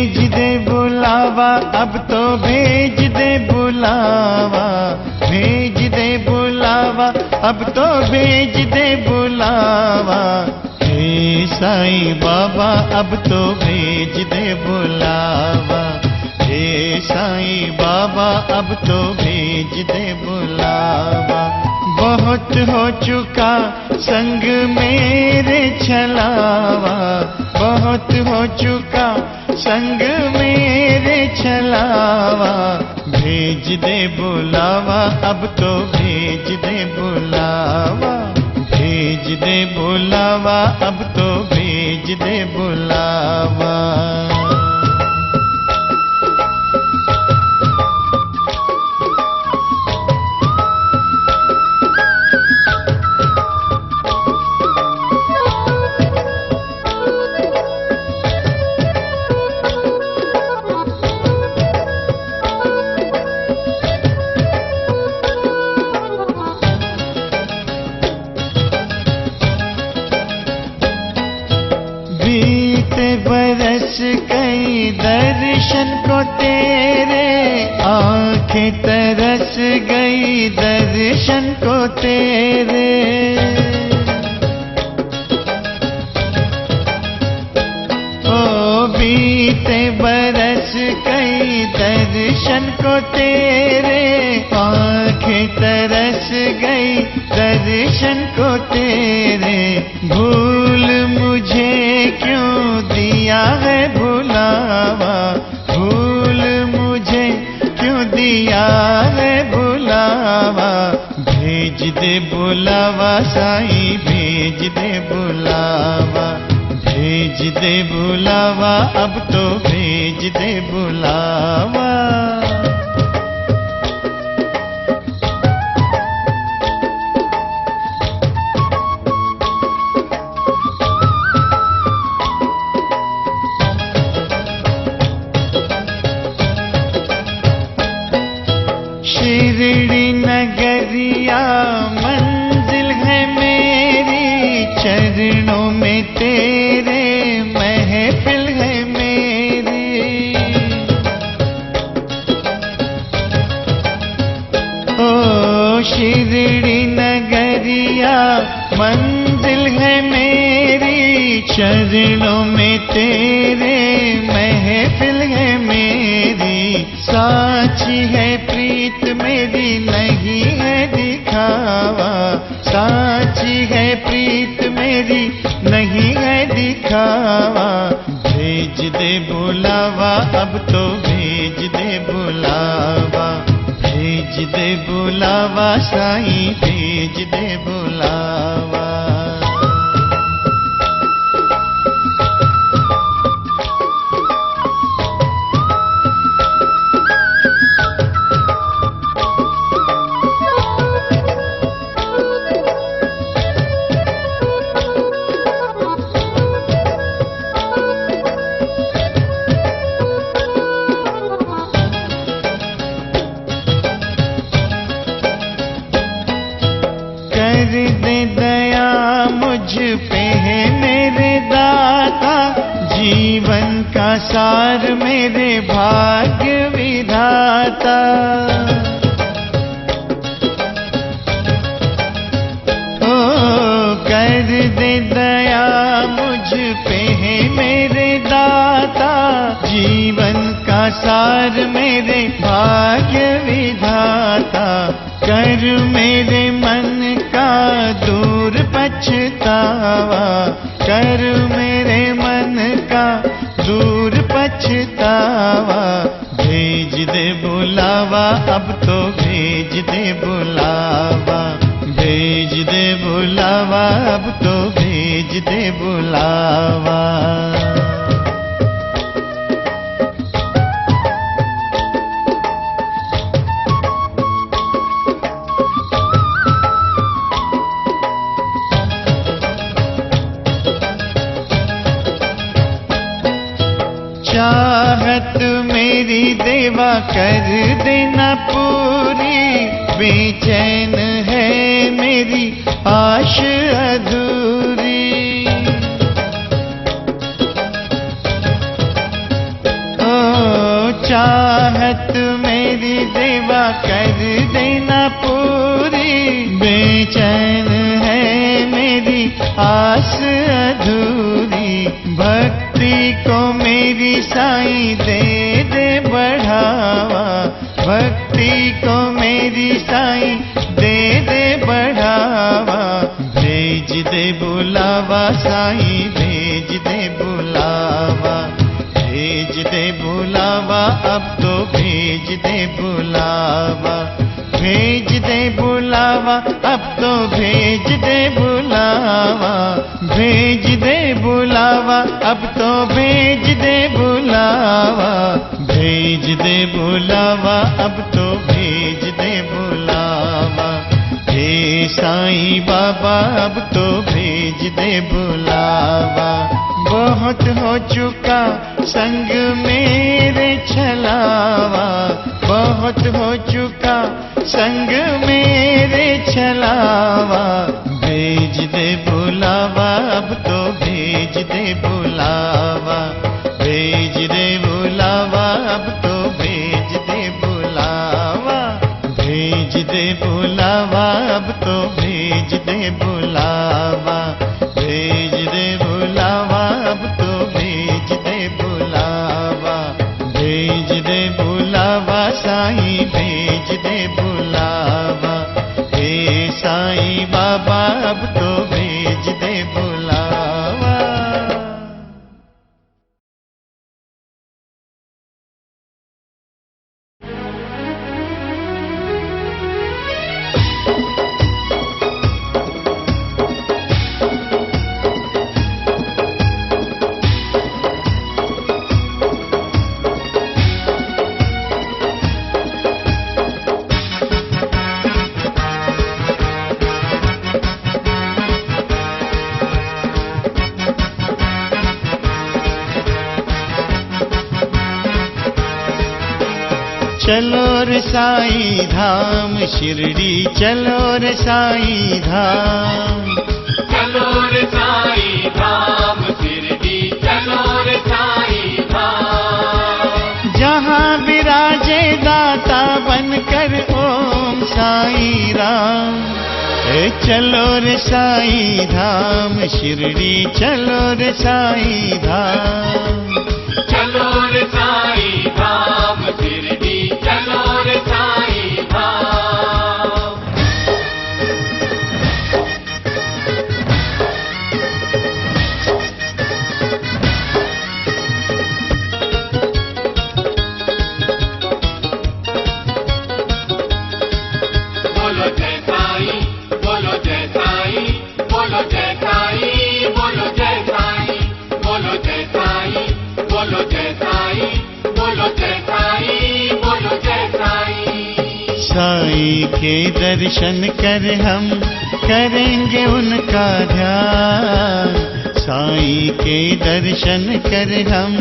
भेज दे बुलावा, अब तो भेज दे बुलावा, भेज दे बुलावा, अब तो भेज दे बुलावा। हे साईं बाबा अब तो भेज दे बुलावा, हे साईं बाबा अब तो भेज दे बुलावा। बहुत हो चुका संग मेरे छलावा, बहुत हो चुका संग मेरे छलावा। भेज दे बुलावा, अब तो भेज दे बुलावा, भेज दे बुलावा, अब तो भेज दे बुलावा। बीते बरस कई दर्शन को तेरे, आंखें तरस गई दर्शन को तेरे। ओ बीते बरस कई दर्शन को तेरे, आंखें तरस गई दर्शन को तेरे। भूल मुझे क्यों दिया है भुलावा, भूल मुझे क्यों दिया है भुलावा। भेज दे बुलावा साईं, भेज दे बुलावा, भेज दे बुलावा, अब तो भेज दे बुलावा। शिरडी नगरिया मंजिल है मेरी, चरणों में तेरे महफिल है मेरी। ओ शिरडी नगरिया मंजिल है मेरी, चरणों में तेरे महफिल है मेरी। साची है प्रीत मेरी नहीं है दिखावा, साची है प्रीत मेरी नहीं है दिखावा। भेज दे बुलावा, अब तो भेज दे बुलावा, भेज दे बुलावा साईं, भेज दे बुलावा। कर दे दया मुझ पे है मेरे दाता, जीवन का सार मेरे भाग्य विधाता। ओ कर दे दया मुझ पे है मेरे दाता, जीवन का सार मेरे भाग्य विधाता। कर मेरे मन का दूर पछतावा, कर मेरे मन का दूर पछतावा। भेज दे बुलावा, अब तो भेज दे बुलावा, भेज दे बुलावा, अब तो भेज दे बुलावा। चाहत मेरी देवा कर देना पूरी, बेचैन है मेरी आश अधूरी। ओ चाहत मेरी देवा कर देना पूरी, बेचैन है मेरी आस अधूरी। भक्ति को मेरी साईं दे दे बढ़ावा, भक्ति को मेरी साईं दे दे बढ़ावा। भेज दे बुलावा साईं, भेज दे बुलावा, भेज दे बुलावा, अब तो भेज दे बुलावा, भेज दे बुलावा, अब तो भेज दे बुलावा, भेज दे बुलावा, अब तो भेज दे बुलावा, भेज दे बुलावा, अब तो भेज दे बुलावा। हे साईं बाबा अब तो भेज दे बुलावा। बहुत हो चुका संग मेरे छलावा, बहुत हो चुका संग मेरे छलावा। भेज दे बुलावा, अब तो भेज दे बुलावा, भेज दे बुलावा, अब तो भेज दे बुलावा, भेज दे बुलावा, अब तो भेज दे बुलावा, भेज दे बुलावा, अब तो भेज दे बुलावा, भेज दे बुलावा साईं, भेज दे बुलावा। हे साईं बाबा अब तो भेज दे बुलावा। चलो रे साईं धाम शिरडी, चलो रे साईं धाम, चलो रे साईं धाम शिरडी, चलो रे साईं धाम। जहाँ विराजे दाता बनकर ओम साईं राम। चलो रे साईं धाम शिरडी, चलो रे साईं धाम, चलो रे साईं धाम शिरडी, चलो रे साईं धाम। बोलो जय साईं, बोलो जय साईं, बोलो जय साईं, बोलो जय साईं, बोलो जय साईं, बोलो जय साईं, बोलो जय साईं, बोलो जय साईं। साईं के दर्शन कर हम करेंगे उनका ध्यान, साईं के दर्शन कर हम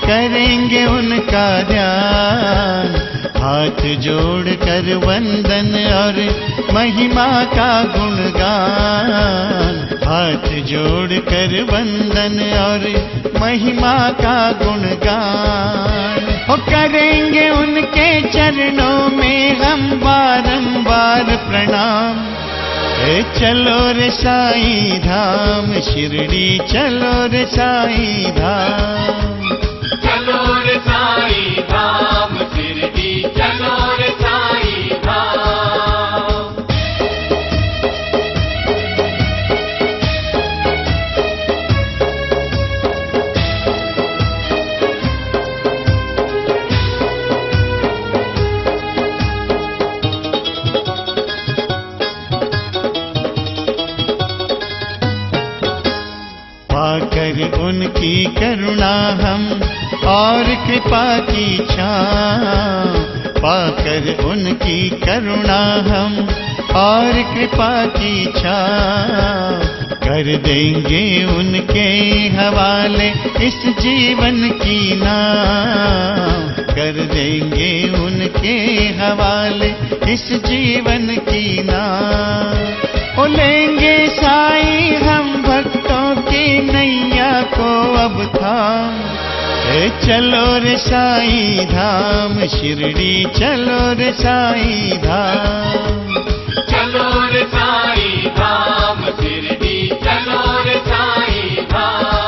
करेंगे उनका ध्यान। हाथ जोड़ कर वंदन और महिमा का गुणगान, हाथ जोड़ कर वंदन और महिमा का गुणगान। वो करेंगे उनके चरणों में हम बारंबार प्रणाम। चलो रे साईं धाम शिरडी, चलो रे साईं धाम, चलो रे साईं धाम शिरडी, चलो रे साईं धाम। पाकर उनकी करुणा हम और कृपा की छाँव, पाकर उनकी करुणा हम और कृपा की छाँव। कर देंगे उनके हवाले इस जीवन की नाव, कर देंगे उनके हवाले इस जीवन की नाव। ओ लेंगे साईं हम भक्तों की नैया को अब थाम, चलो रे साईं धाम शिरडी, चलो रे साईं धाम। चलो रे साईं धाम शिरडी, चलो रे साईं धाम।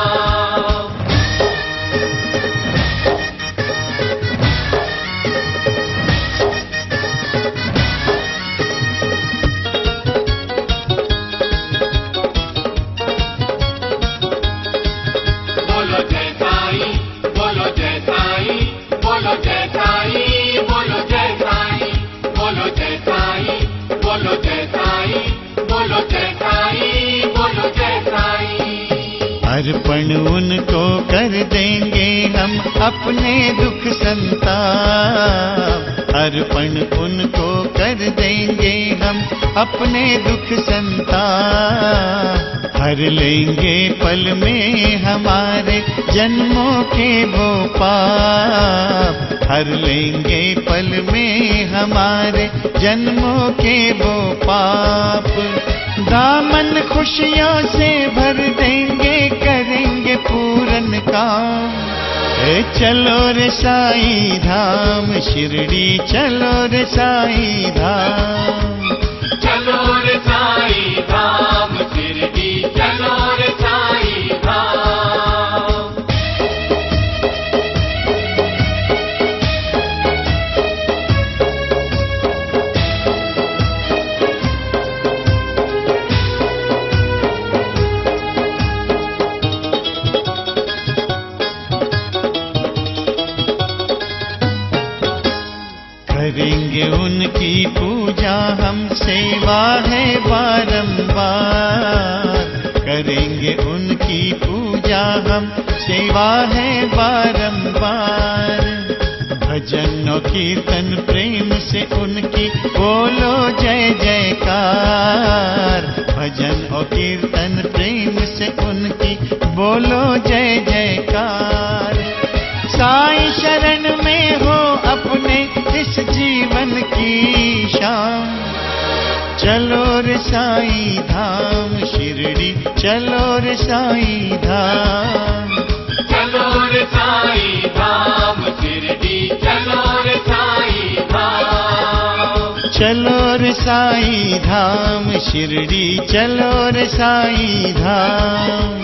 बोलो जय साईं, बोलो जय साईं, बोलो जय साईं, बोलो जय साईं, बोलो जय साईं, बोलो जय साईं, बोलो जय साईं, बोलो जय साईं। अर्पण उनको कर देंगे हम अपने दुख संताप, अर्पण उनको कर देंगे हम अपने दुख संताप। हर लेंगे पल में हमारे जन्मों के वो पाप, हर लेंगे पल में हमारे जन्मों के वो पाप। दामन खुशियों से भर देंगे, करेंगे पूरन काम। चलो रे साईं धाम शिरडी, चलो रे साईं धाम। चलो रे साईं धाम शिरडी, चलो रे साईं धाम। करेंगे उनकी पूजा हम, सेवा है बारंबार। करेंगे उनकी पूजा हम, सेवा है बारंबार। भजन और कीर्तन प्रेम से उनकी बोलो जय जयकार। भजन और कीर्तन प्रेम से उनकी बोलो जय जयकार। साईं शरण में हो अपने इस जीवन की शाम। चलो रे साईं धाम शिरडी, चलो रे साईं धाम। चलो रे साईं धाम शिरडी, चलो रे साईं धाम। चलो रे साईं धाम शिरडी, चलो रे साईं धाम।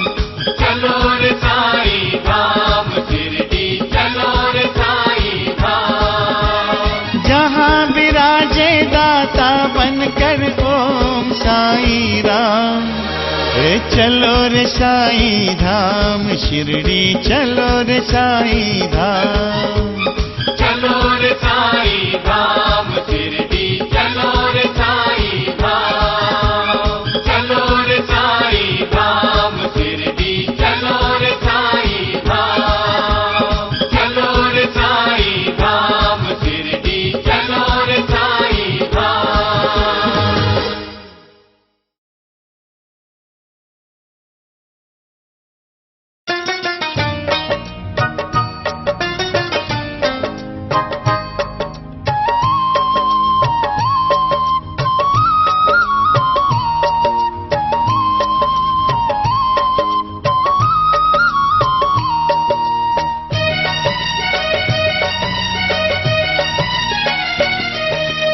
चलो रे साईं धाम शिरडी, चलो रे साईं धाम। जहाँ विराजे दाता बनकर ओम साईं राम। चलो रे साईं धाम शिरडी, चलो रे साईं धाम। चलो रे साईं धाम शिरडी, चलो रे साईं धाम। चलो रे साईं धाम शिरडी, चलो रे साईं धाम। चलो रे साईं धाम शिरडी, चलो रे साईं धाम।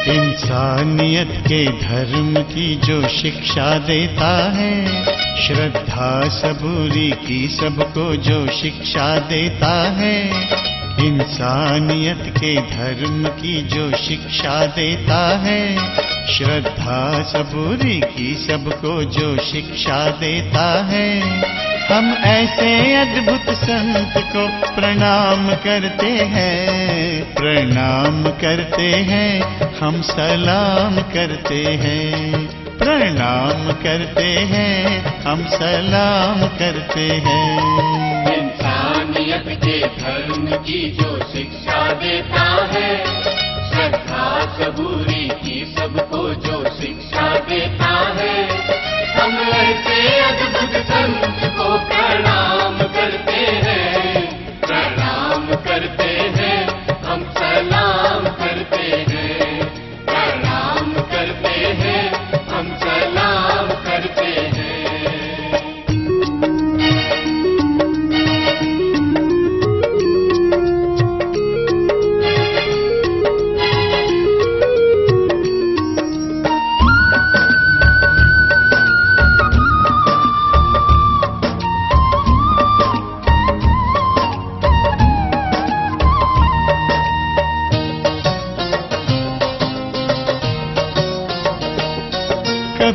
इंसानियत के धर्म की जो शिक्षा देता है, श्रद्धा सबूरी की सबको जो शिक्षा देता है। इंसानियत के धर्म की जो शिक्षा देता है, श्रद्धा सबूरी की सबको जो शिक्षा देता है। हम ऐसे अद्भुत संत को प्रणाम करते हैं, प्रणाम करते हैं, हम सलाम करते हैं, प्रणाम करते हैं, हम सलाम करते हैं। इंसानियत के धर्म की जो शिक्षा देता है, श्रद्धा सबूरी की सबको जो शिक्षा देता है। हम ऐसे अद्भुत संत को प्रणाम करते हैं, प्रणाम करते हैं, हम सलाम करते हैं, प्रणाम करते हैं, हम सलाम करते हैं।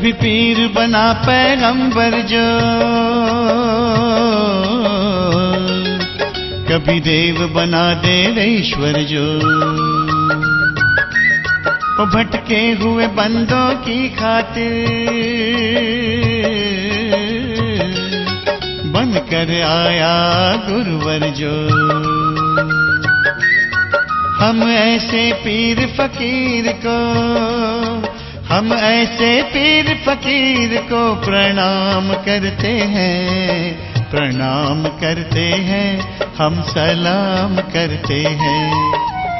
कभी पीर बना पैगंबर जो, कभी देव बना देवेश्वर जो। वो भटके हुए बंदों की खातिर बनकर आया गुरुवर जो। हम ऐसे पीर फकीर को, हम ऐसे पीर फकीर को प्रणाम करते हैं, प्रणाम करते हैं, हम सलाम करते हैं,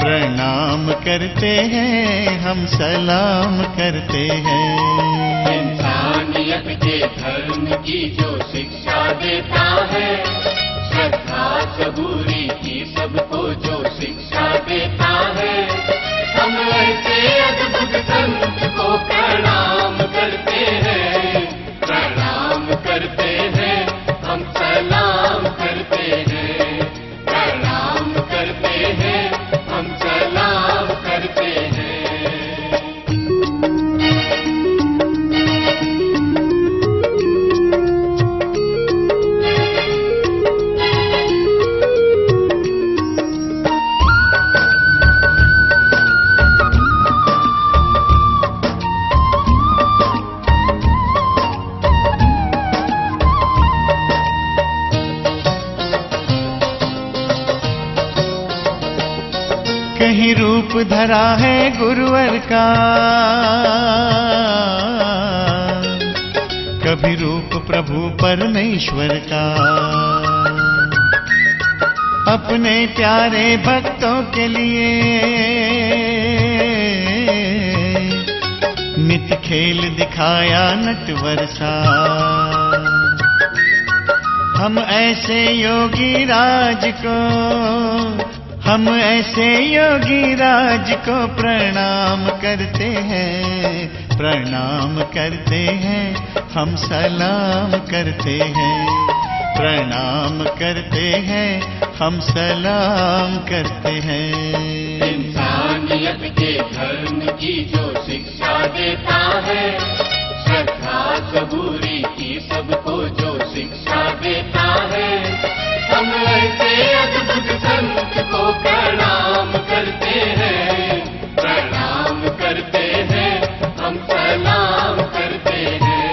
प्रणाम करते हैं, हम सलाम करते हैं। इंसानियत के धर्म की जो शिक्षा देता है, श्रद्धा सबूरी की सबको जो शिक्षा देता है, हम ऐसे अद्भुत संत को प्रणाम करते हैं, प्रणाम करते हैं, हम सलाम करते हैं, प्रणाम करते हैं, हम सलाम करते हैं। कहीं रूप धरा है गुरुवर का, कभी रूप प्रभु परमेश्वर का। अपने प्यारे भक्तों के लिए नित खेल दिखाया नटवर सा। हम ऐसे योगी राज को, हम ऐसे योगी राज को प्रणाम करते हैं, प्रणाम करते हैं, हम सलाम करते हैं, प्रणाम करते हैं, हम सलाम करते हैं। इंसानियत के धर्म की जो शिक्षा देता है, श्रद्धा सबूरी की सबको जो शिक्षा देता है, हम ऐसे अद्भुत संत को प्रणाम करते हैं, प्रणाम करते हैं, हम सलाम करते हैं,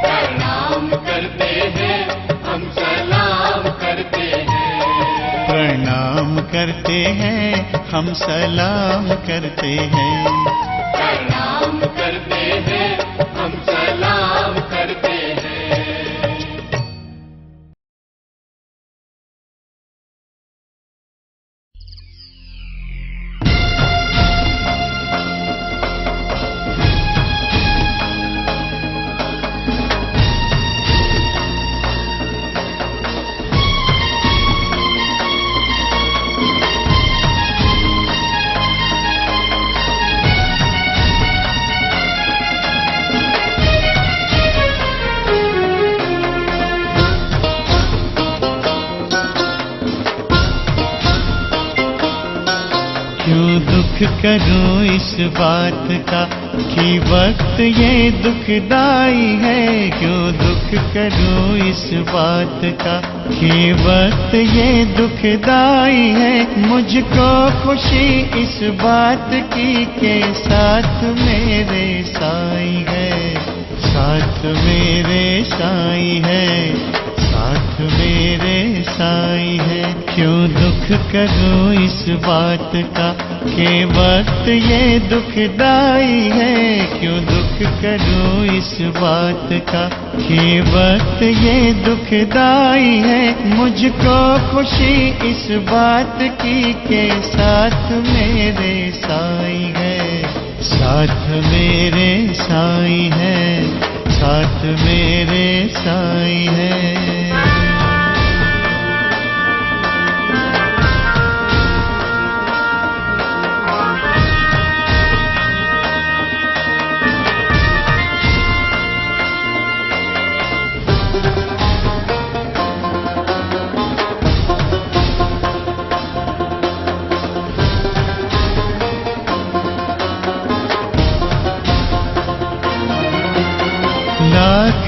प्रणाम करते हैं, हम सलाम करते हैं, प्रणाम करते हैं, हम सलाम करते हैं, प्रणाम करते हैं, हम सलाम करते हैं। क्यों दुख करूं इस बात का कि वक्त ये दुखदाई है, क्यों दुख करूं इस बात का कि वक्त ये दुखदाई है। मुझको खुशी इस बात की के साथ मेरे साईं है, साथ मेरे साईं है, साथ मेरे साईं है। क्यों दुख करूं इस बात का कि वक्त ये दुखदाई है, क्यों दुख करूं इस बात का कि वक्त ये दुखदाई है। मुझको खुशी इस बात की के साथ मेरे साईं है, साथ मेरे साईं है, साथ मेरे साईं है।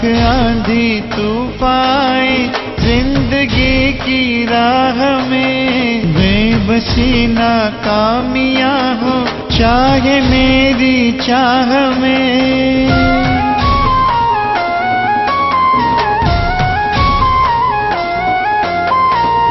आंधी तूफान जिंदगी की राह में, बेबसी नाकामियां हो चाहे मेरी चाह में।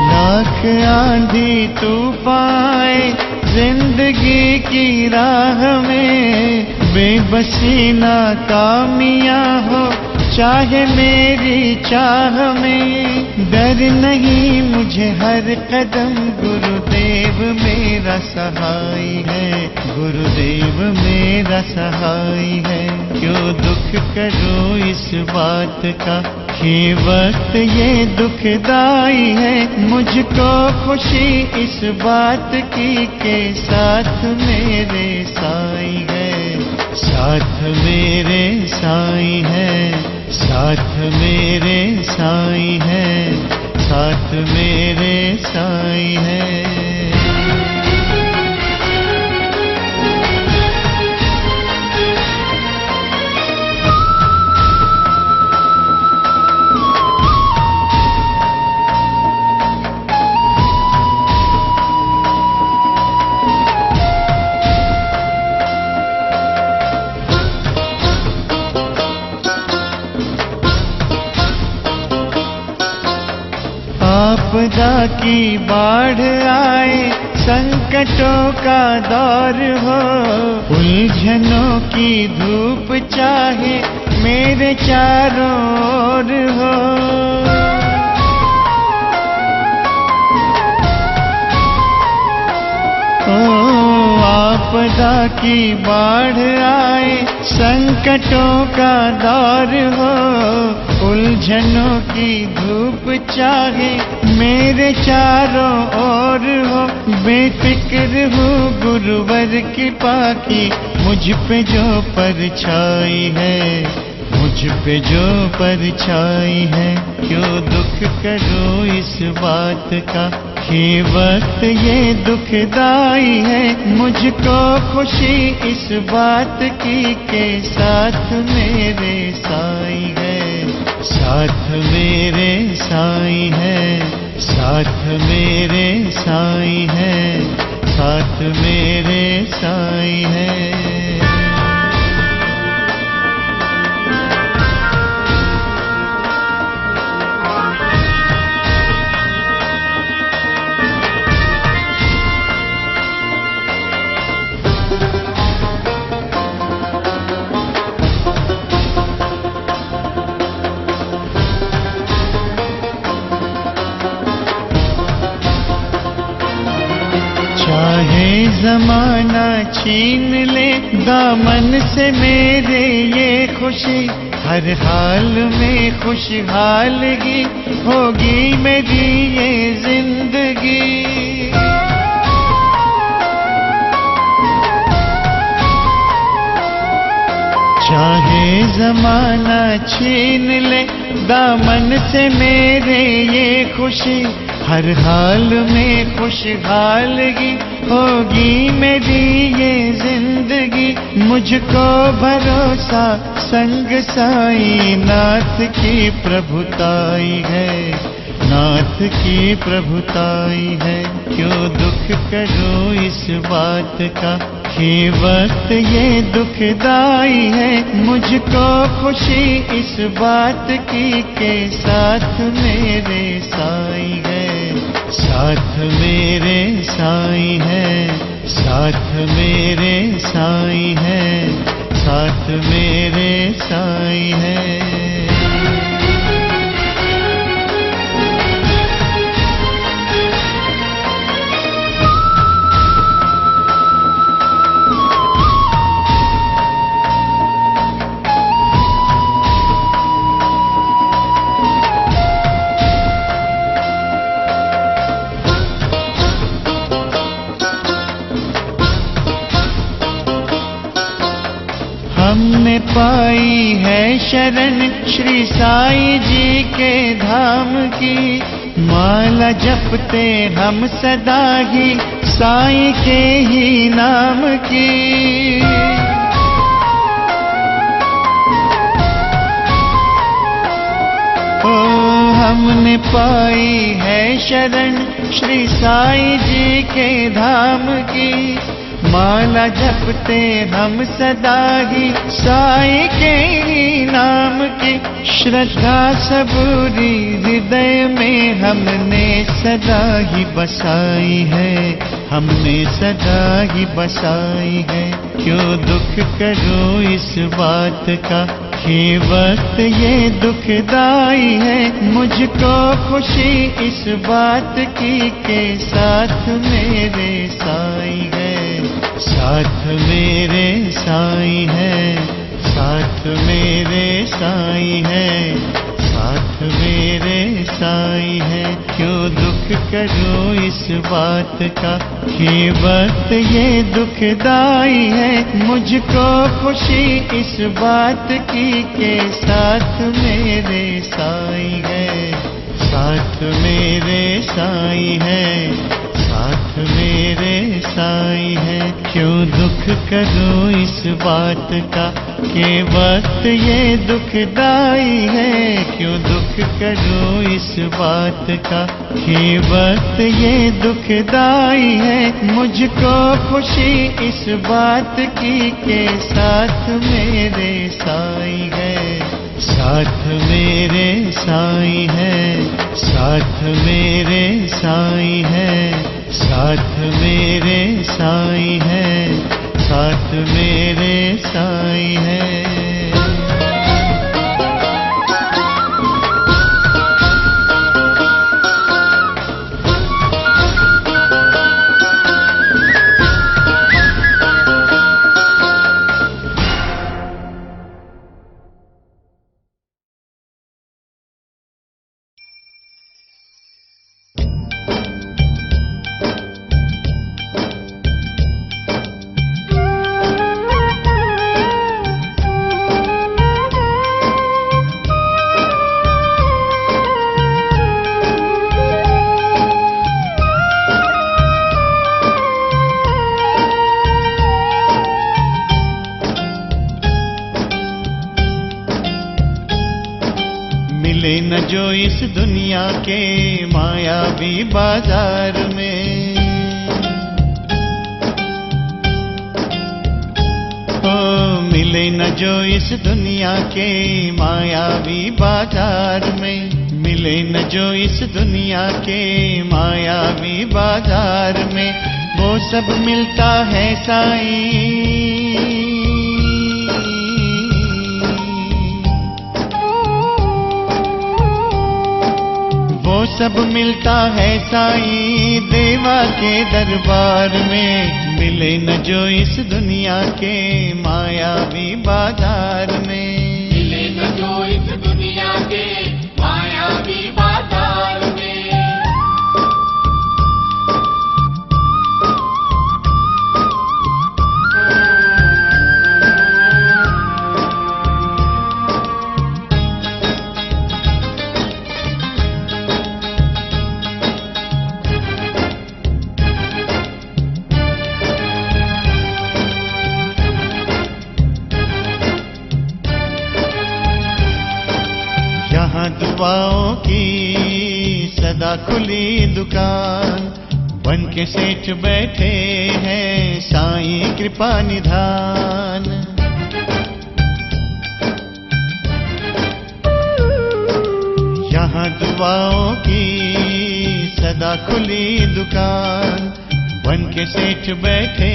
लाख आंधी तूफान जिंदगी की राह में, बेबसी नाकामियां हो चाहे मेरी चाह में। डर नहीं मुझे हर कदम, गुरुदेव मेरा सहाय है, गुरुदेव मेरा सहाय है। क्यों दुख करो इस बात का कि वक्त ये दुखदाई है, मुझको खुशी इस बात की के साथ मेरे साईं है, साथ मेरे साईं है, साथ मेरे साईं है, साथ मेरे साईं है। आपदा की बाढ़ आए, संकटों का दौर हो, उलझनों की धूप चाहे मेरे चारों ओर हो। आपदा की बाढ़ आए, संकटों का दौर हो, उलझनों की धूप चाहे मेरे चारों ओर हो। बेफिक्र हूँ गुरुवर कृपा की, मुझ पे जो परछाई है, मुझ पे जो परछाई है। क्यों दुख करो इस बात का कि वक्त ये दुखदाई है, मुझको खुशी इस बात की के साथ मेरे साईं है, साथ मेरे साईं है, साथ मेरे साईं है, साथ मेरे साईं है। चाहे जमाना छीन ले दामन से मेरे ये खुशी, हर हाल में खुशहालगी होगी मेरी ये जिंदगी। चाहे जमाना छीन ले दामन से मेरे ये खुशी, हर हाल में खुशहालगी होगी मेरी ये जिंदगी। मुझको भरोसा संग साईं नाथ की प्रभुताई है, नाथ की प्रभुताई है। क्यों दुख करो इस बात का कि वक्त ये दुखदाई है, मुझको खुशी इस बात की के साथ मेरे साईं है, साथ मेरे साईं है, साथ मेरे साईं है, साथ मेरे साईं है। हमने पाई है शरण श्री साईं जी के धाम की, माला जपते हम सदा ही साईं के ही नाम की। ओ हमने पाई है शरण श्री साईं जी के धाम की, माला जपते हम सदा ही साईं के ही नाम की। श्रद्धा सबूरी हृदय में हमने सदा ही बसाई है, हमने सदा ही बसाई है। क्यों दुख करो इस बात का, ये वक्त ये दुखदाई है। मुझको खुशी इस बात की के साथ मेरे साईं है, साथ मेरे साईं है, साथ मेरे साईं है, साथ मेरे साईं है। क्यों दुख करो इस बात का, ये वक्त ये दुखदाई है। मुझको खुशी इस बात की के साथ मेरे साईं है, साथ मेरे साईं है, साथ मेरे साईं है। क्यों दुख करो इस बात का, के वक्त ये दुखदाई है। क्यों दुख करो इस बात का, के वक्त ये दुखदाई है। मुझको खुशी इस बात की के साथ मेरे साईं है, साथ मेरे साईं है, साथ मेरे साईं है, साथ मेरे साईं है, साथ मेरे साईं है। मिले न जो इस दुनिया के मायावी बाजार में, ओ मिले न जो इस दुनिया के मायावी बाजार में। मिले न जो इस दुनिया के मायावी बाजार में, वो सब मिलता है साईं। वो सब मिलता है साईं देवा के दरबार में। मिले न जो इस दुनिया के मायावी बाजार में, मिले न जो इस दुनिया के मायावी बाजार में। यहाँ दुआओं की सदा खुली दुकान, बन के सेठ बैठे हैं साईं कृपा निधान। यहाँ दुआओं की सदा खुली दुकान, बन के सेठ बैठे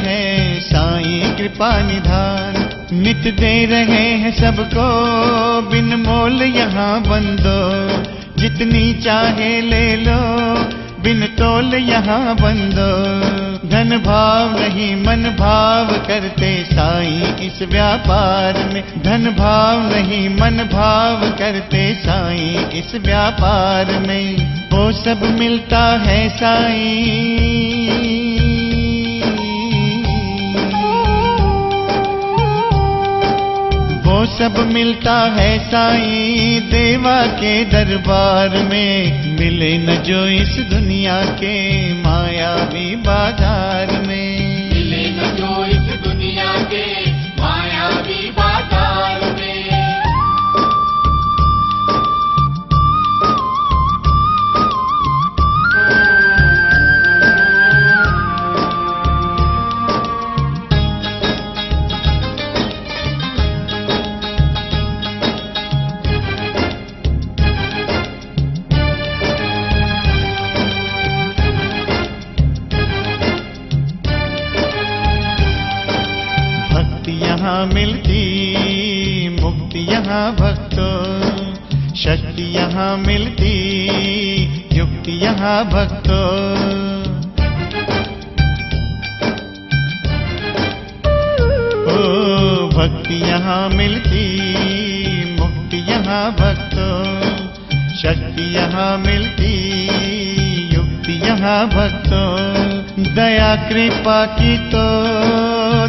हैं साईं कृपा निधान। नित दे रहे हैं सबको बिन मोल यहाँ बंदो, जितनी चाहे ले लो बिन तोल यहाँ बंदो। धन भाव नहीं मन भाव करते साईं इस व्यापार में, धन भाव नहीं मन भाव करते साईं इस व्यापार में। वो सब मिलता है साईं, वो सब मिलता है साईं देवा के दरबार में। मिले न जो इस दुनिया के मायावी बाजार में, मिले न जो इस दुनिया के मायावी बाजार में। यहाँ मिलती, मुक्ति यहाँ भक्तों, शक्ति यहाँ मिलती, युक्ति यहाँ भक्तों। ओ भक्ति यहाँ मिलती, मुक्ति यहाँ भक्तों, शक्ति यहाँ मिलती, युक्ति यहाँ भक्तों। दया कृपा की तो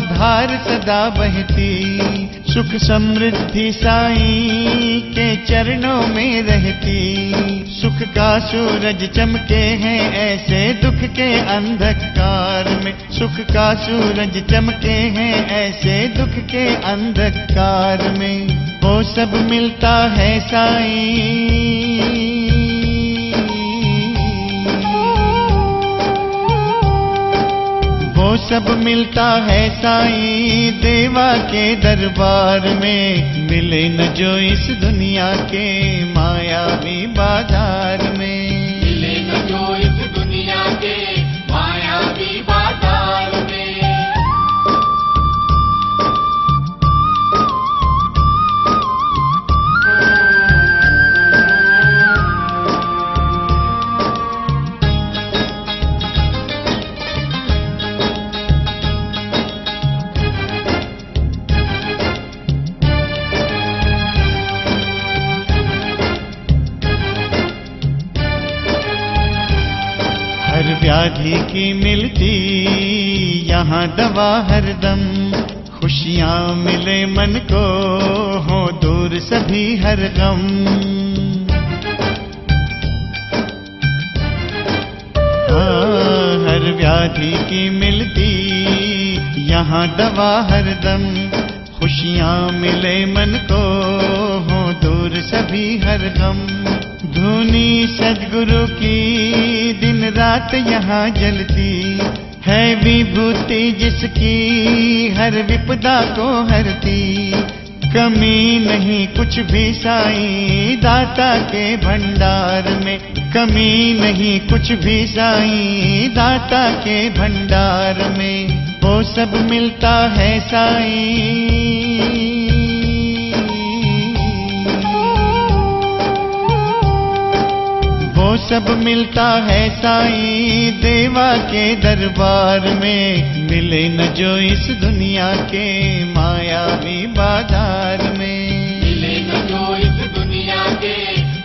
धार सदा बहती, सुख समृद्धि साईं के चरणों में रहती। सुख का सूरज चमके हैं ऐसे दुख के अंधकार में, सुख का सूरज चमके हैं ऐसे दुख के अंधकार में। वो सब मिलता है साईं, वो सब मिलता है साईं देवा के दरबार में। मिले न जो इस दुनिया के मायावी बाजार में, मिले न जो इस दुनिया के मायावी बाजार में। हर व्याधि की मिलती यहाँ दवा हरदम, खुशियाँ मिले मन को हो दूर सभी हर गम। हर व्याधि की मिलती यहाँ दवा हरदम, खुशियाँ मिले मन को हो दूर सभी हर गम। धुनी सद्गुरु की दिन रात यहाँ जलती है, विभूति जिसकी हर विपदा को हरती। कमी नहीं कुछ भी साईं दाता के भंडार में, कमी नहीं कुछ भी साईं दाता के भंडार में। वो सब मिलता है साईं, वो सब मिलता है साईं देवा के दरबार में। मिले न जो इस दुनिया के मायावी बाजार में, मिले न जो इस दुनिया के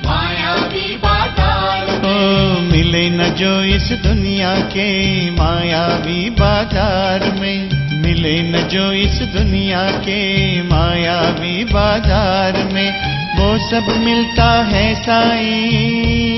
मायावी बाजार में। ओ मिले न जो इस दुनिया के मायावी बाजार में, मिले न जो इस दुनिया के मायावी बाजार में। वो सब मिलता है साईं,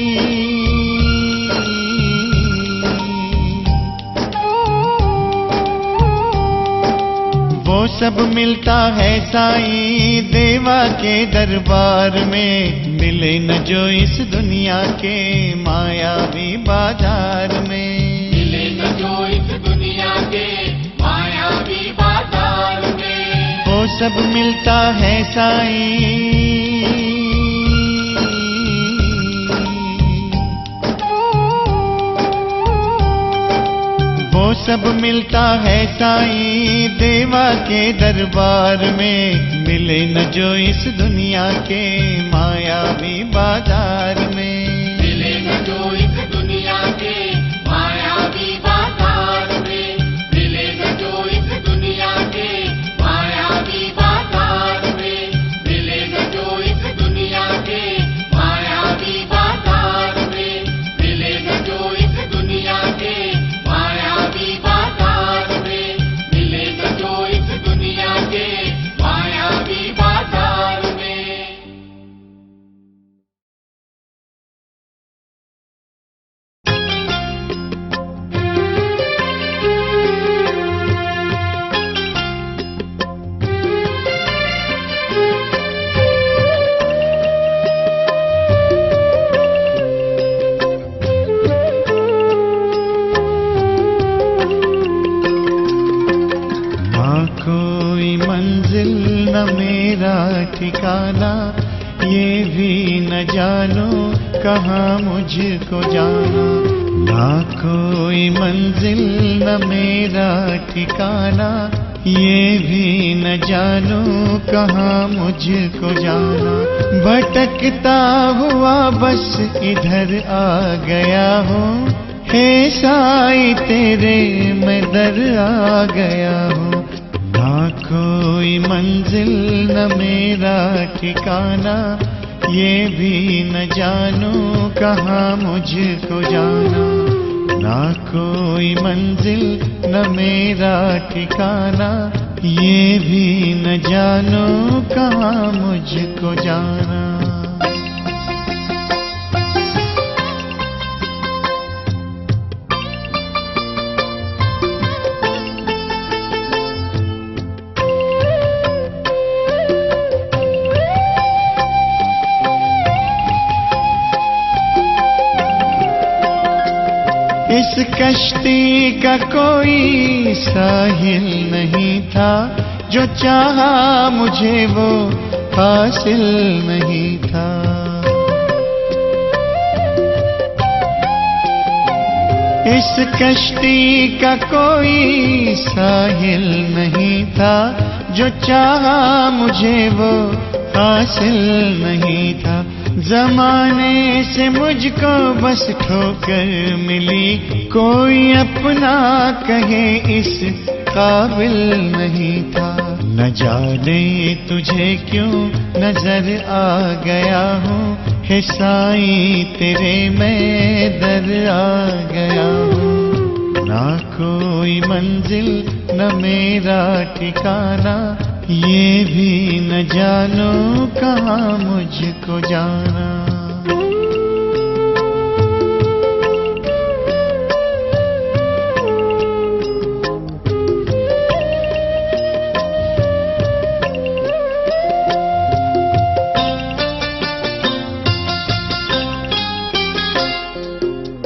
वो सब मिलता है साईं देवा के दरबार में। मिले न जो इस दुनिया के मायावी बाजार में, मिले न जो इस दुनिया के मायावी बाजार में। वो सब मिलता है साईं, वो सब मिलता है साईं देवा के दरबार में। मिले न जो इस दुनिया के मायावी बाजार में, मिले न जो इस दुनिया के मायावी बाजार में। मिले न जो इस दुनिया के मायावी बाजार में, मिले न जो इस दुनिया के मायावी बाजार में। मिले न जो इस दुनिया के मायावी बाजार में, मिले न जो इस दुनिया के मायावी बाजार में। कोई मंजिल न मेरा ठिकाना, ये भी न जानो कहाँ मुझको जाना। ना कोई मंजिल न मेरा ठिकाना, ये भी न जानूं कहाँ मुझको जाना। भटकता हुआ बस इधर आ गया हूँ, हे साईं तेरे मैं दर आ गया हूँ। ना कोई मंजिल न मेरा ठिकाना, ये भी न जानूं कहाँ मुझको जाना। ना कोई मंजिल न मेरा ठिकाना, ये भी न जानूं कहाँ मुझको जाना। इस कश्ती का कोई साहिल नहीं था, जो चाहा मुझे वो हासिल नहीं था। इस कश्ती का कोई साहिल नहीं था, जो चाहा मुझे वो हासिल नहीं था। जमाने से मुझको बस ठोकर मिली, कोई अपना कहे इस काबिल नहीं था। न जाने तुझे क्यों नजर आ गया हूँ, हे साईं तेरे मैं दर आ गया हूँ। ना कोई मंजिल न मेरा ठिकाना, ये भी न जानूं कहाँ मुझको जाना।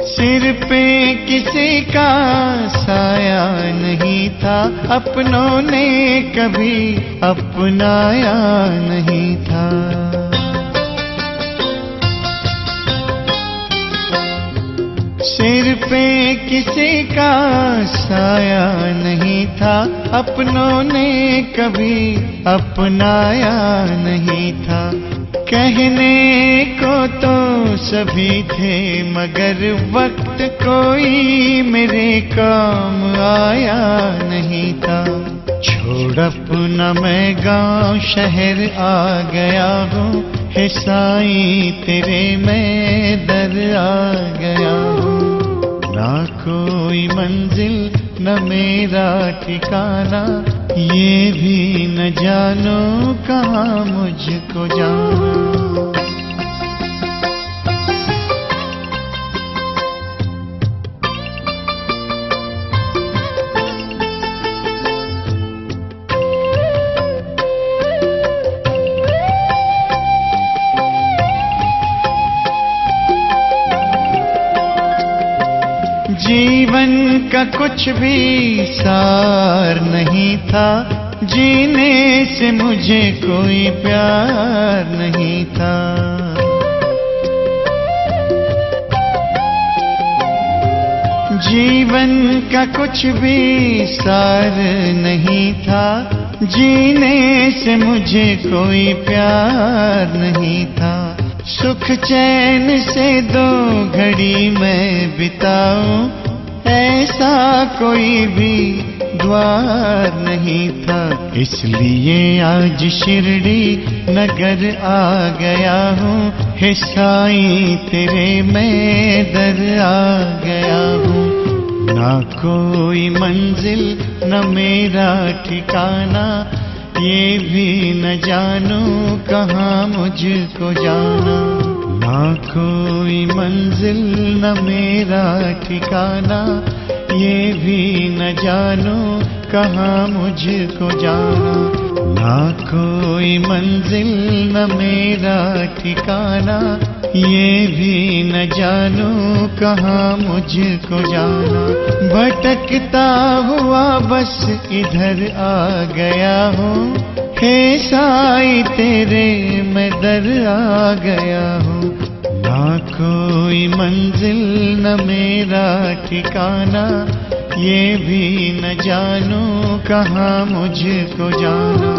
सिर पे किसी का साया नहीं था, अपनों ने कभी अपनाया नहीं था। सिर पे किसी का साया नहीं था, अपनों ने कभी अपनाया नहीं था। कहने को तो सभी थे, मगर वक्त कोई मेरे काम आया नहीं था। छोड़ अपना मैं गांव शहर आ गया हूँ, हे साईं तेरे मैं दर आ गया हूँ। ना कोई मंजिल न मेरा ठिकाना, ये भी न जानूं कहाँ मुझको जाना। जीवन का कुछ भी सार नहीं था, जीने से मुझे कोई प्यार नहीं था। जीवन का कुछ भी सार नहीं था, जीने से मुझे कोई प्यार नहीं था। सुख चैन से दो घड़ी मैं बिताऊं, ऐसा कोई भी द्वार नहीं था। इसलिए आज शिरडी नगर आ गया हूँ, हे साईं तेरे मैं दर आ गया हूँ। ना कोई मंजिल न मेरा ठिकाना, ये भी न जानूं कहाँ मुझको जाना। ना कोई मंजिल न मेरा ठिकाना, ये भी न जानूं कहाँ मुझको जाना। ना कोई मंजिल न मेरा ठिकाना, ये भी न जानूं कहाँ मुझको जाना। भटकता हुआ बस इधर आ गया हूँ, हे साईं तेरे मैं दर आ गया हूँ। ना कोई मंजिल न मेरा ठिकाना, ये भी न जानूं कहाँ मुझको जाना।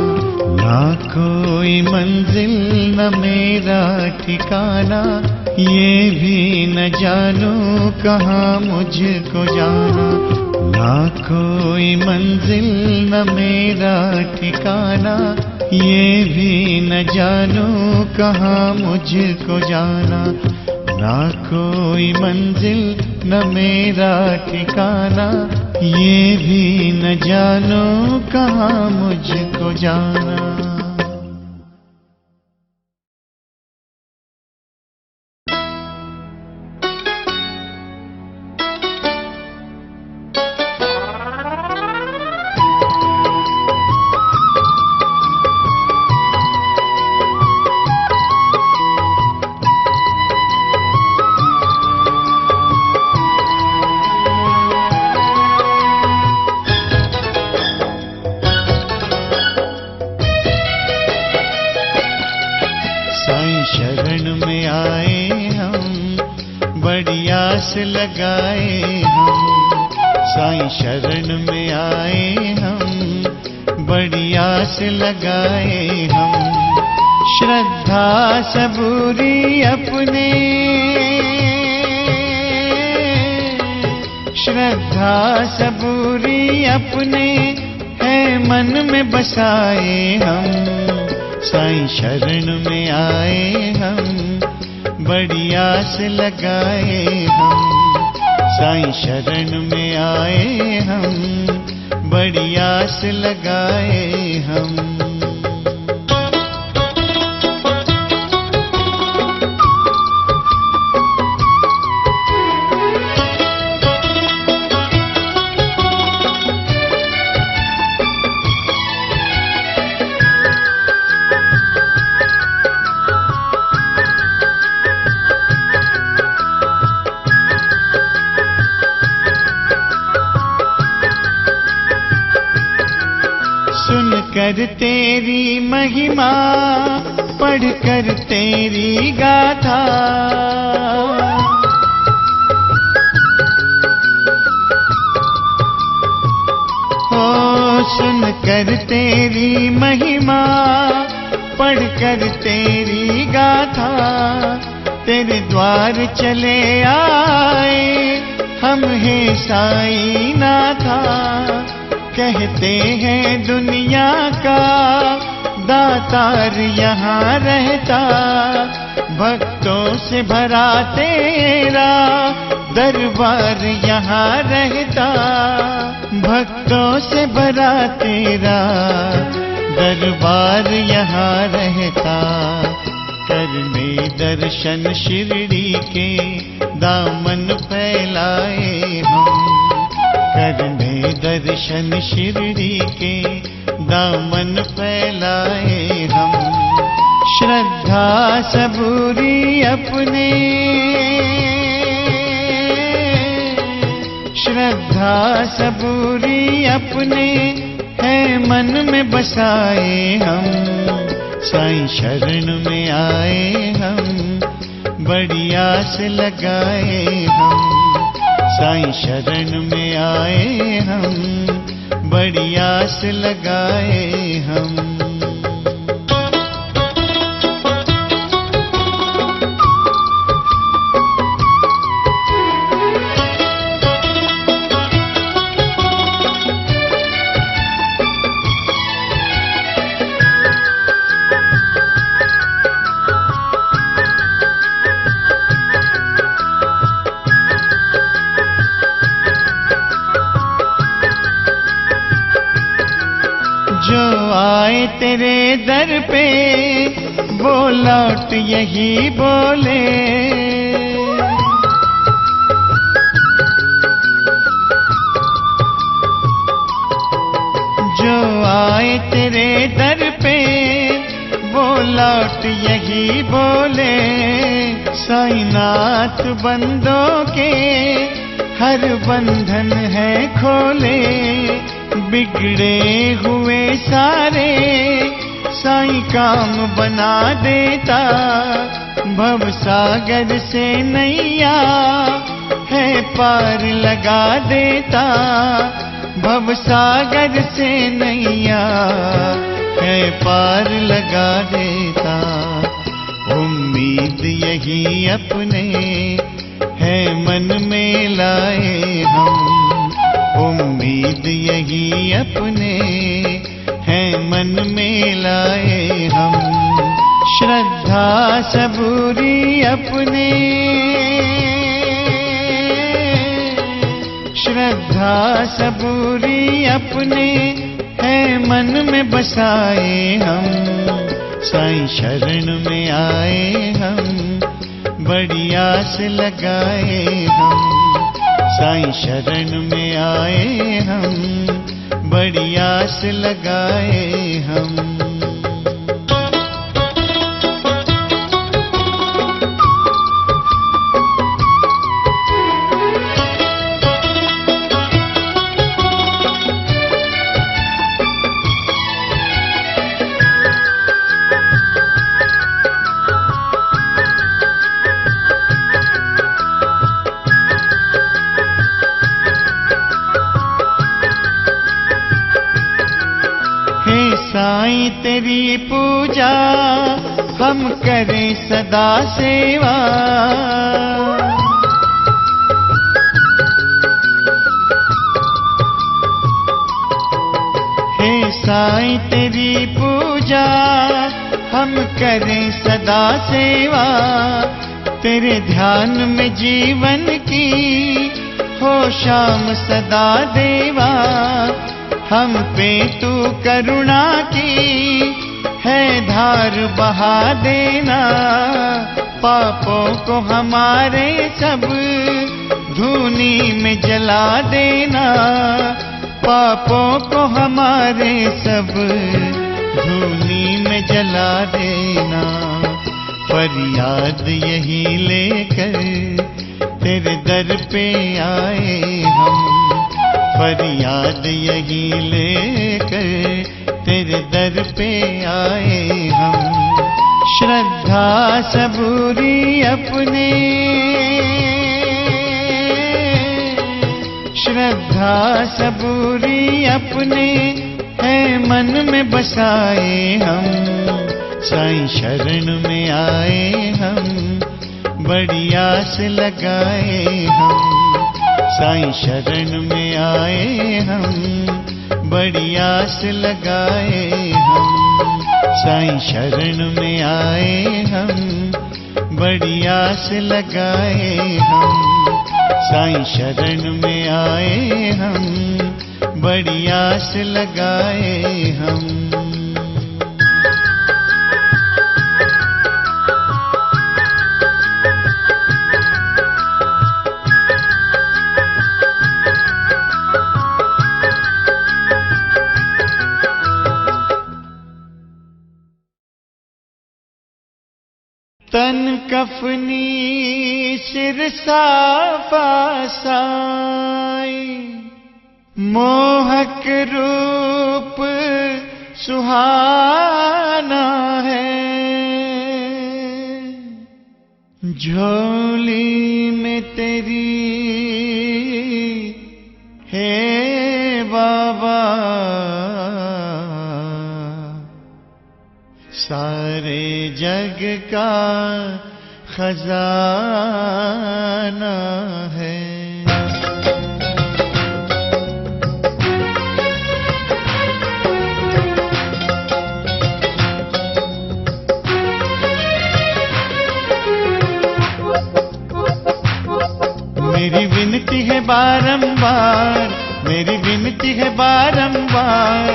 ना कोई मंजिल न मेरा ठिकाना, ये भी न जानूं कहाँ मुझको जाना। ना कोई मंजिल न मेरा ठिकाना, ये भी न जानूं कहाँ मुझको जाना। ना कोई मंजिल न मेरा ठिकाना, ये भी न जानूं कहाँ मुझको जाना। शरण में आए हम, बड़ी आस लगाए हम। साईं शरण में आए हम, बड़ी आस लगाए हम। श्रद्धा सबूरी अपने, श्रद्धा सबूरी अपने है मन में बसाए हम। साईं शरण में आए हम, बड़ी आस लगाए हम। साईं शरण में आए हम, बड़ी आस लगाए हम। सुनकर तेरी महिमा, पढ़कर तेरी गाथा, हो सुनकर तेरी महिमा, पढ़कर तेरी गाथा। तेरे द्वार चले आए हम हे साईं नाथा। कहते हैं दुनिया का दातार यहाँ रहता, भक्तों से भरा तेरा दरबार यहाँ रहता। भक्तों से भरा तेरा दरबार यहाँ रहता। करने दर्शन शिरडी के दामन फैलाए हम। करने दर्शन शिरडी के दामन फैलाए हम। श्रद्धा सबूरी अपने, श्रद्धा सबूरी अपने है मन में बसाए हम। साईं शरण में आए हम, बड़ी आस लगाए हम। साईं शरण में आए हम, बड़ी आस लगाए हम। जो आए तेरे दर पे वो लौट यही बोले। जो आए तेरे दर पे वो लौट यही बोले। साईनाथ बंदों के हर बंधन है खोले। बिगड़े हुए सारे साईं काम बना देता। भव सागर से नैया है पार लगा देता, भव सागर से नैया है पार लगा देता। उम्मीद यही अपने है मन में लाए हम, उम्मीद यही अपने है मन में लाए हम। श्रद्धा सबूरी अपने, श्रद्धा सबूरी अपने है मन में बसाए हम। साईं शरण में आए हम, बड़ी आस लगाए हम। साईं शरण में आए हम, बड़ी आस लगाए हम। साईं तेरी पूजा हम करें सदा सेवा, हे साईं तेरी पूजा हम करें सदा सेवा। तेरे ध्यान में जीवन की हो शाम सदा देवा। हम पे तू करुणा की है धार बहा देना, पापों को हमारे सब धूनी में जला देना, पापों को हमारे सब धूनी में जला देना। फरियाद यही लेकर तेरे दर पे आए हम, फरियाद यही लेकर तेरे दर पे आए हम। श्रद्धा सबूरी अपने, श्रद्धा सबूरी अपने है मन में बसाए हम। साईं शरण में आए हम, बड़ी आस लगाए हम। साईं शरण में आए हम, बड़ी आस लगाए हम। साईं शरण में आए हम, बड़ी आस लगाए हम। साईं शरण में आए हम, बड़ी आस लगाए हम। तन कफनी सिर साफा साईं, मोहक रूप सुहाना है। झोली में तेरी है बाबा सारे जग का खजाना है। मेरी विनती है बारंबार, मेरी विनती है बारंबार,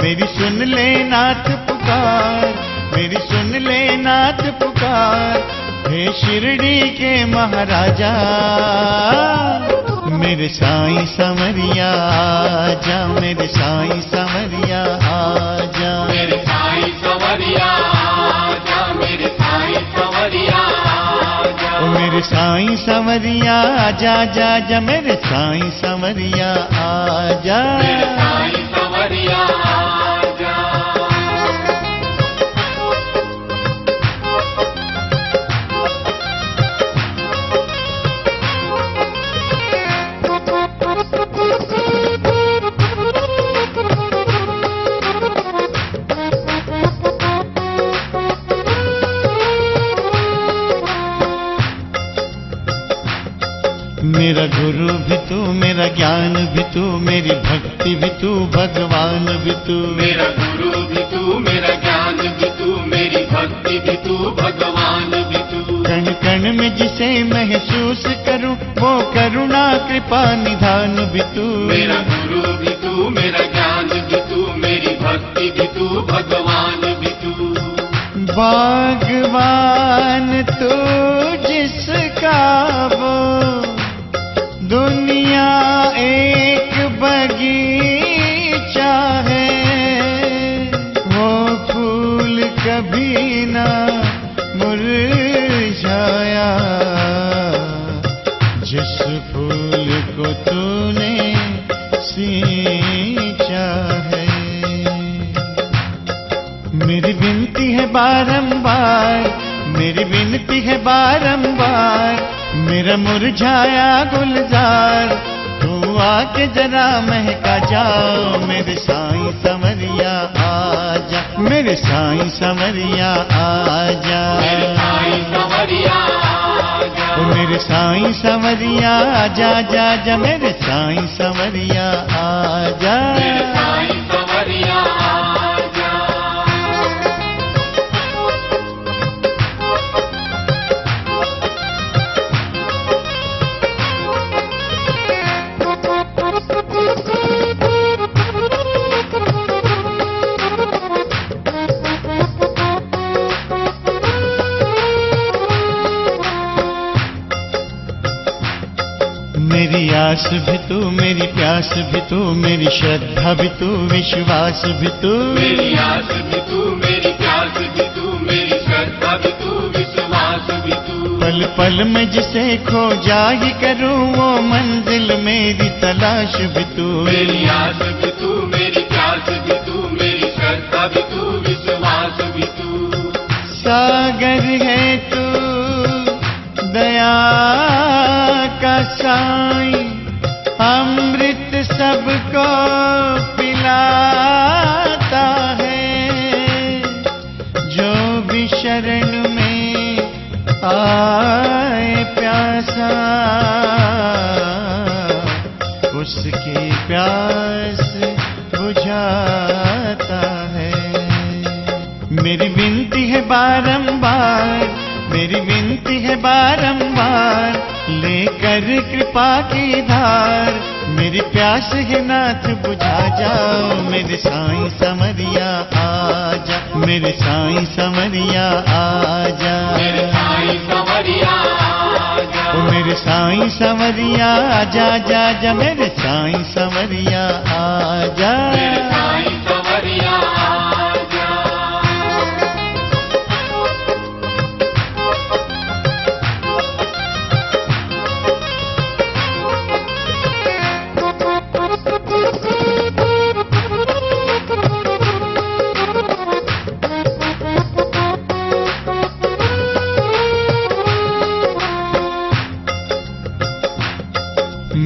मेरी सुन ले नाथ पुकार, मेरी सुन ले नाथ पुकार। हे शिरडी के महाराजा, मेरे साईं संवरिया आजा, मेरे साईं संवरिया आजा। मेरे साईं संवरिया आजा, मेरे साईं संवरिया आजा। ओ मेरे साईं संवरिया आजा, जा जा मेरे साईं संवरिया आजा। मेरे साईं संवरिया आजा। मेरा ज्ञान भी तू, मेरी भक्ति भी तू, भगवान भी तू। मेरा गुरु भी तू, मेरा ज्ञान भी तू, मेरी भक्ति भी तू, भगवान भी तू। कण कण में जिसे महसूस करूं वो करुणा कृपा निधान भी तू। मेरा गुरु भी तू, मेरा ज्ञान भी तू, मेरी भक्ति भी तू, भगवान भी तू। भगवान तू जिसका वो दुनिया एक बगीचा है, वो फूल कभी ना मुरझाया, जिस फूल को तूने सींचा है। मेरी विनती है बारंबार, मेरी विनती है बारंबार, मेरा मुरझाया गुलजार तू आके जरा महका जाओ। मेरे साईं संवरिया आजा, मेरे साईं संवरिया आजा, मेरे साईं संवरिया आजा, ओ मेरे साईं संवरिया आजा, जा जा मेरे साईं संवरिया आजा। मेरे साईं संवरिया आजा। मेरी आस भी तू, मेरी प्यास भी तू, मेरी श्रद्धा भी तू, विश्वास भी तू। मेरी आस भी तू, मेरी प्यास भी तू, मेरी श्रद्धा भी तू, विश्वास भी तू। पल पल में जिसे खोजा ही करूं वो मंजिल मेरी तलाश भी तू। मेरी आस भी तू, मेरी प्यास भी तू, मेरी श्रद्धा भी तू, विश्वास भी तू। सागर है तू दया का साईं, अमृत सबको पिलाता है, जो भी शरण में आए प्यासा उसकी प्यास बुझाता है। मेरी विनती है बारंबार, मेरी विनती है बारंबार, लेकर कृपा की धार मेरी प्यास है नाथ बुझा जाओ। मेरे साईं संवरिया आजा, मेरे साईं संवरिया आजा, मेरे साईं संवरिया आजा, ओ मेरे साईं संवरिया आजा, जा जा मेरे साईं संवरिया आजा। मेरे साईं संवरिया आजा।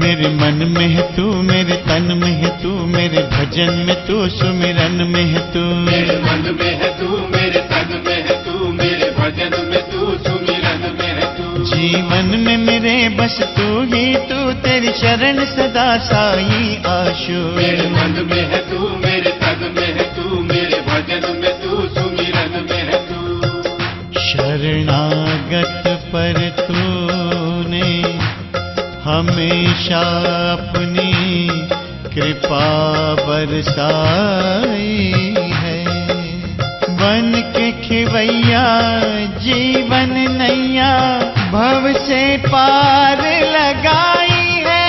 मेरे मन में है तू, मेरे तन में है तू, मेरे भजन में तू, सुमिरन में है तू। मेरे मन में है तू, मेरे तन में है तू, मेरे भजन में तू, सुमिरन में है तू। जीवन में मेरे बस तू ही तू, तेरी शरण सदा साईं आशु। मेरे मन में है तू, मेरे तन में है तू, मेरे भजन में तू, सुमिरन में है तू। शरणागत पर तूने हमेशा अपनी कृपा बरसाई है। बन के खिवैया जीवन नैया भव से पार लगाई है।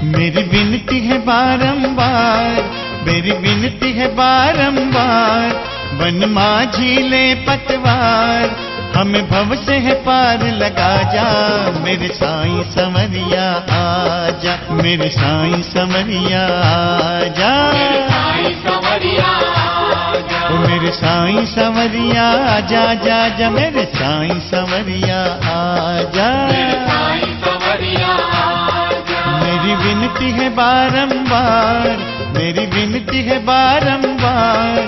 मेरी विनती है बारंबार, मेरी विनती है बारंबार, वन माझी ले पतवार हमें भव से है पार लगा जा। मेरे साईं संवरिया आजा, मेरे साईं संवरिया आजा, मेरे साईं संवरिया आजा, ओ मेरे साईं संवरिया आजा, जा जा मेरे साईं संवरिया आजा। मेरे साईं संवरिया आजा। मेरी विनती है बारंबार, मेरी विनती है बारंबार,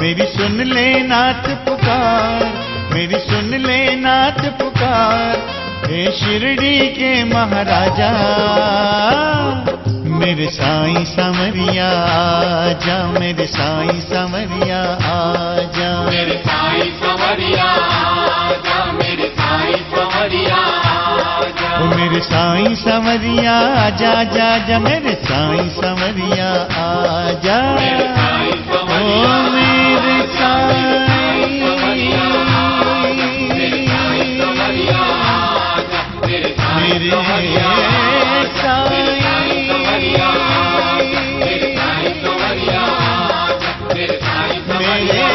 मेरी सुन ले नाथ पुकार, मेरी सुन ले नाथ पुकार। हे शिरडी के महाराजा, मेरे साईं संवरिया आजा, मेरे साईं संवरिया आजा, मेरे साईं संवरिया आजा, मेरे साईं संवरिया आजा, ओ मेरे साईं संवरिया आजा, जा जा मेरे साईं संवरिया आजा, मेरे साईं संवरिया ओ मेरे साईं मेरे साईं मेरे